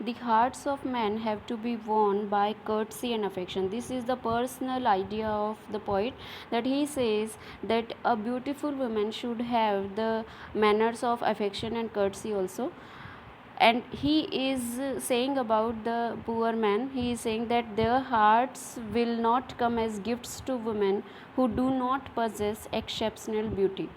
the hearts of men have to be won by courtesy and affection. This is the personal idea of the poet, that he says that a beautiful woman should have the manners of affection and courtesy also. And he is saying about the poor man, he is saying that their hearts will not come as gifts to women who do not possess exceptional beauty.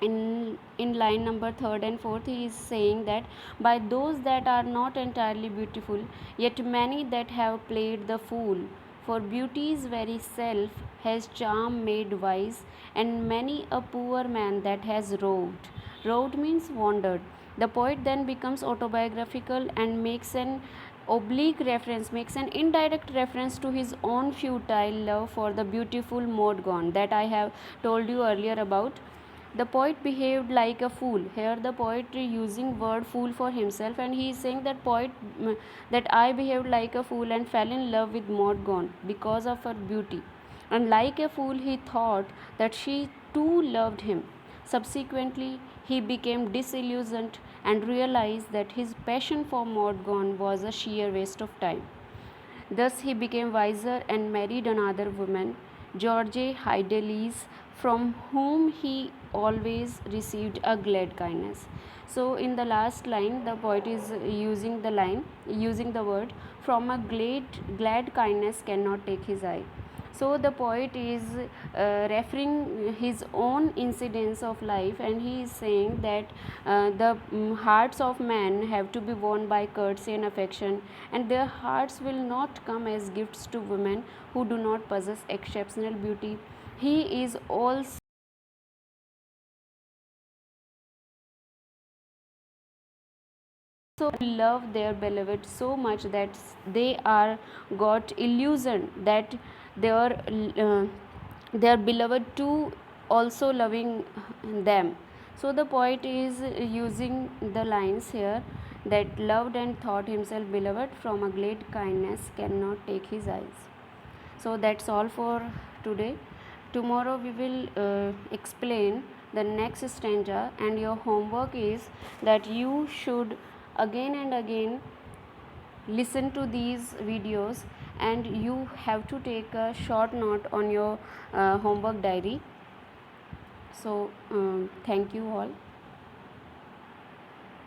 In line number 3rd and 4th, he is saying that by those that are not entirely beautiful, yet many that have played the fool, for beauty's very self has charm made wise, and many a poor man that has roved means wandered. The poet then becomes autobiographical and makes an oblique reference, makes an indirect reference to his own futile love for the beautiful Maud Gonne that I have told you earlier about. The poet behaved like a fool. Here the poet using word fool for himself, and he is saying that that I behaved like a fool and fell in love with Maud Gonne because of her beauty, and like a fool he thought that she too loved him. Subsequently he became disillusioned and realized that his passion for Maud Gonne was a sheer waste of time. Thus he became wiser and married another woman, George Heidelis, from whom he always received a glad kindness. So in the last line, the poet is using the word, from a glad kindness cannot take his eye. So the poet is referring his own incidents of life, and he is saying that the hearts of men have to be won by courtesy and affection, and their hearts will not come as gifts to women who do not possess exceptional beauty. He is also love their beloved so much that they are got illusion that uh, their beloved too also loving them. So the poet is using the lines here, that loved and thought himself beloved, from a glad kindness cannot take his eyes. So that's all for today. Tomorrow we will explain the next stanza, and your homework is that you should again and again listen to these videos, and you have to take a short note on your homework diary. So thank you all.